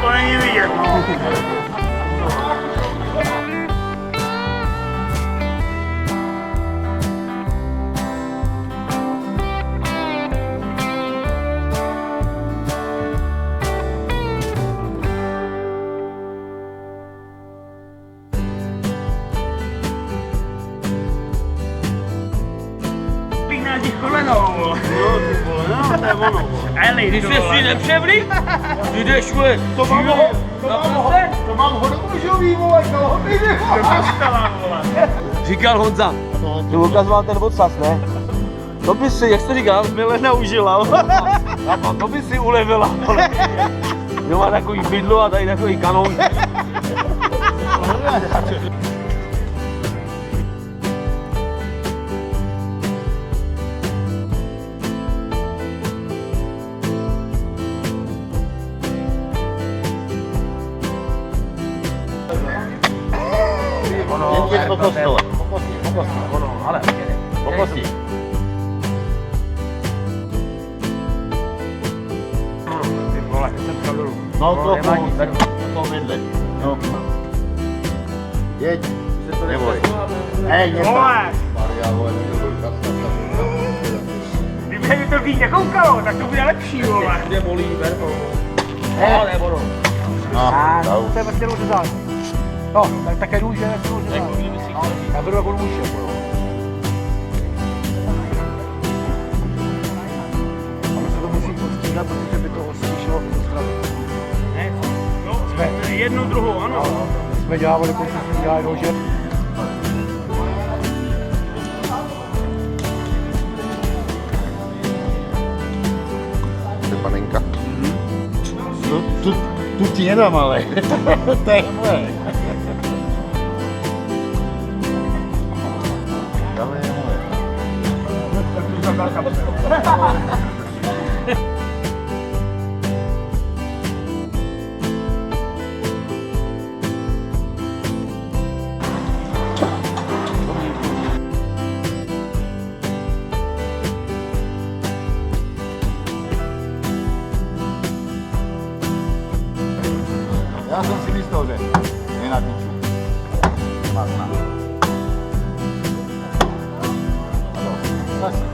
To není vidět, no. Eli, když jsi si nepřevlí, ty jdeš, vole, to mám hodomužový, vole, kalhoty, vole. Říkal Honza, ty ukazoval ten odsaz, ne? To by si, jak jsi to říkal? Milena užila, To by si ulevila, vole. Jo, má takový bydlo a tady takový kanón. Jen po kostele. Ale, Pokosí. No trochu, to vedle. No. Jeď. Neboj. Hej, Vole! Kdyby se mi to víc nekoukalo, tak to bude lepší, vole. Kde bolí, verbo. Nebo No, To je prostě rozřezání. No, tak také růže, ne to rozřezání. Já beru jako růže, bro. Ale se to musí postřídat, protože by to oslyšelo do stravy. Ne, no, jednu druhou, ano. Jsme dělávali, pokud jsme dělali rože. to je panenka. Tu ti nedám, ale. To je moje. Tohle je moje. Já jsem si myslel, že nenapíču. Masna. Zase.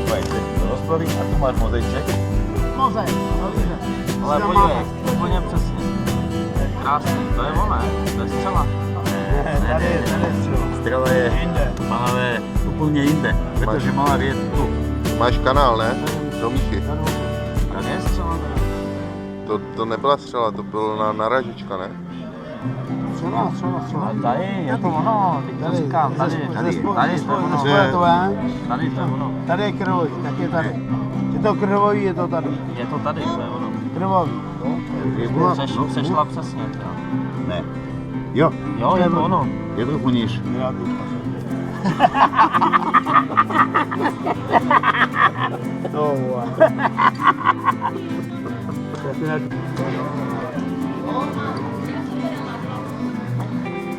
Pojď se do rozpravy a tu máš mozeček. Mozaik, Ale podívej, úplně přesně. To je krásný, to je ono, to je střela. Tady je střela. Střela je, Ale úplně jinde, protože má věc tu. máš kanál, ne? Do Míchy. Tady je střela. To nebyla střela, to byla naražička, ne? Tady je to ono, teď to říkám, tady to je ono. Tady to je ono. Tady je krvový, tak je tady. Je to krvový, je to tady. Je to tady, to je ono. Krvový. Přešla přesně. Ne. Jo, Jo, je to ono. je to poníž.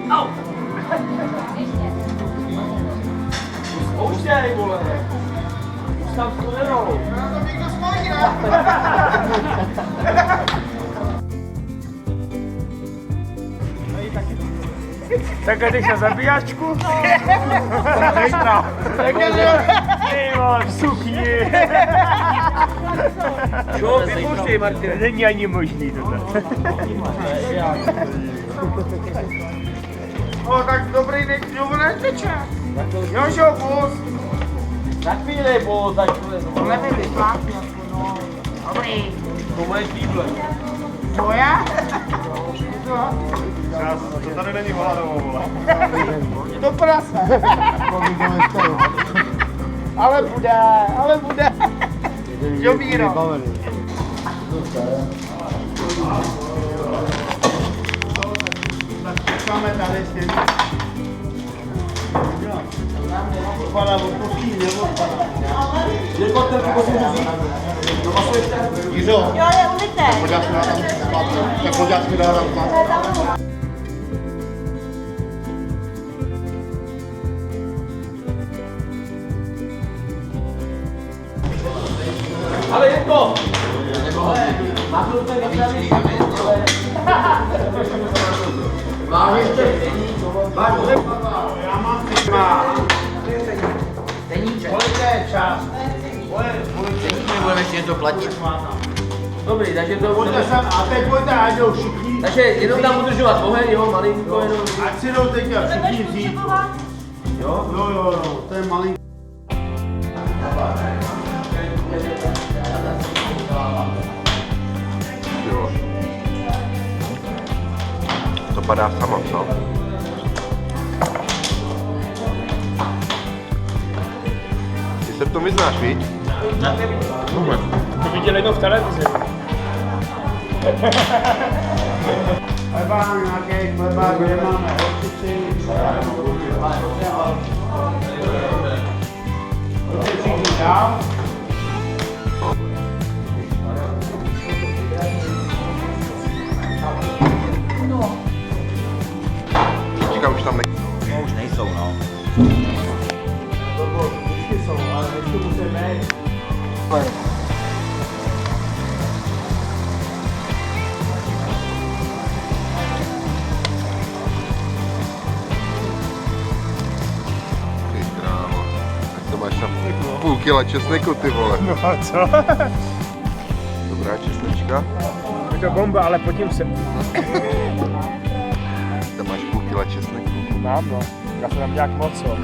No, Pouštěj, vole. Už tam studenou. Tak jdeš na zabíjačku? Ty vole, v sukni. Čo, vypouštěj, Martin. Není ani možný tohle. O, tak dobrý neteče. Jožo, bus. Na chvíli, bo, tak Tohle mi vyplácí, no. Dobrý. to moje štíble. Moja? To tady není holadovo, vole. To prasa. Ale bude. Jo, Míro. Máme tady s tím. Odpadá od postí, nebo odpadá. Jizo, Jo, je umyté. podíváš mi na tam, tak podíváš mi na tam. Ale je to! Budeme ještě něco platit. Dobrý, takže to Pojďte sem a teď pojďte, ať jdou všichni. Takže jenom tam udržovat oheň, jo, malinko jenom. Ať si jdou teďka všichni vzít. Jo, to je malinký. To padá samo, co? Ty se v tom vyznáš, víš? To viděl jenom v televizi. Chleba nějaký, chleba, kde máme hořčici. To se všichni dál. Teďka už tam No už nejsou, no. Vždycky jsou, ale vždycky musí být. Ty krávo, tak to máš na půl kila česneku, ty vole. No a co? Dobrá česnečka. Je to bomba, ale pod tím se... Tam máš půl kila česneku. Mám, no. Já jsem tam nějak moc, jo.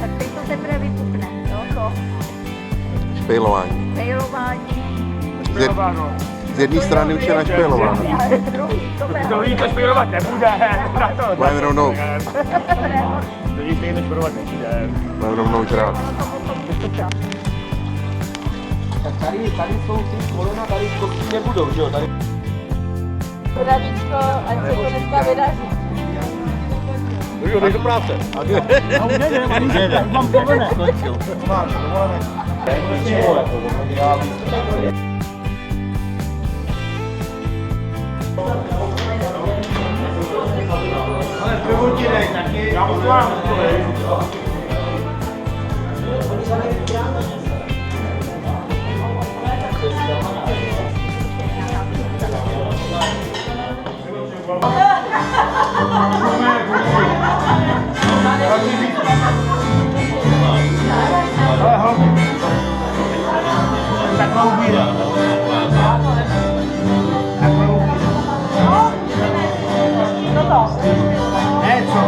Tak teď to teprve vypukne, jo, to. Špejlování. Pejlování. Špejlováno. Z jedné strany už je našpejlováno. To jí to špejlovat nebude. Na to. Budeme rovnou. To jí stejně špejlovat nebude. Budeme rovnou žrát. Tak tady jsou ty kolena, tady kosti nebudou, že jo? Tady... Podavíčko, ať se to dneska vydaří. Jo, jdeš do práce. Mám povinné. Ale pivo ti dej taky. Já už mám. Ne, co?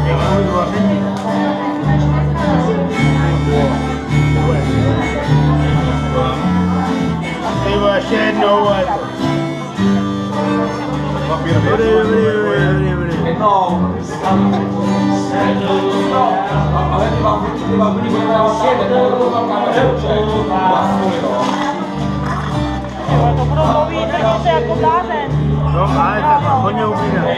Děkuji vaření. Ty ještě jednou, To budou povídat se jako blázen. No, ale tak hodně ubíde.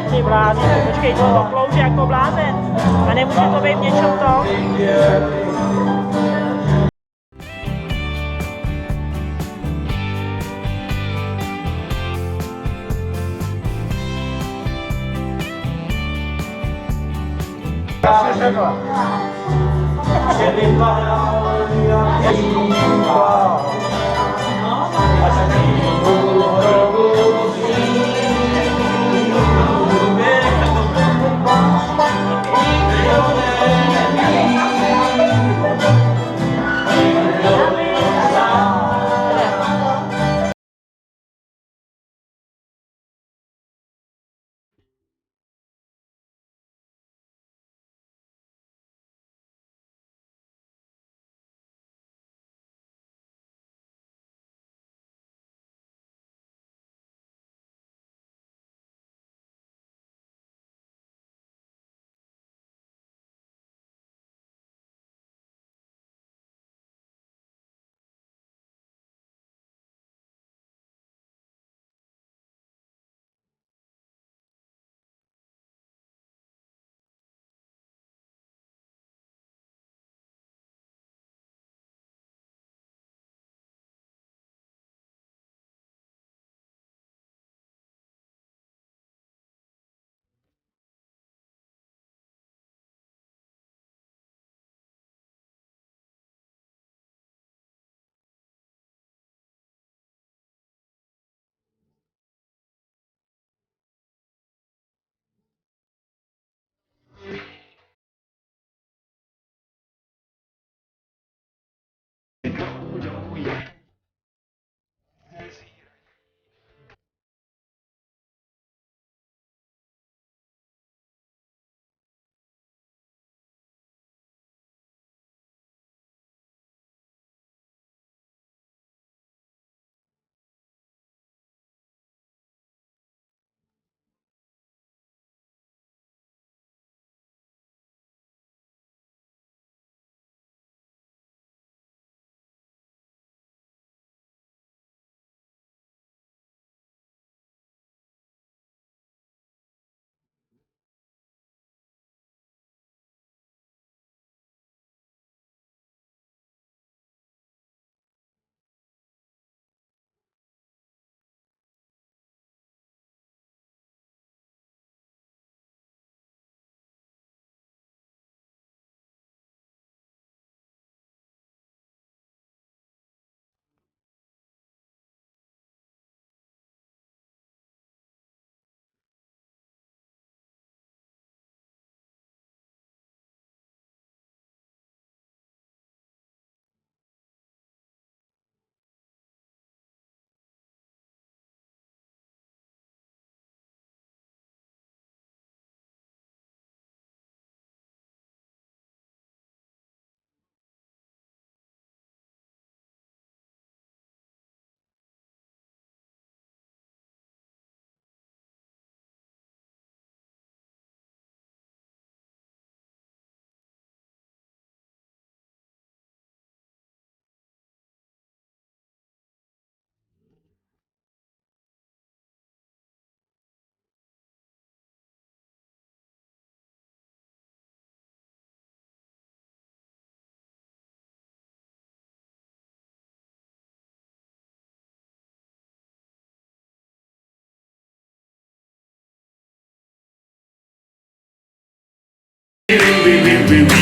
Ty blázen, počkej, to klouže jako blázen. A nemůže to být v něčem to? we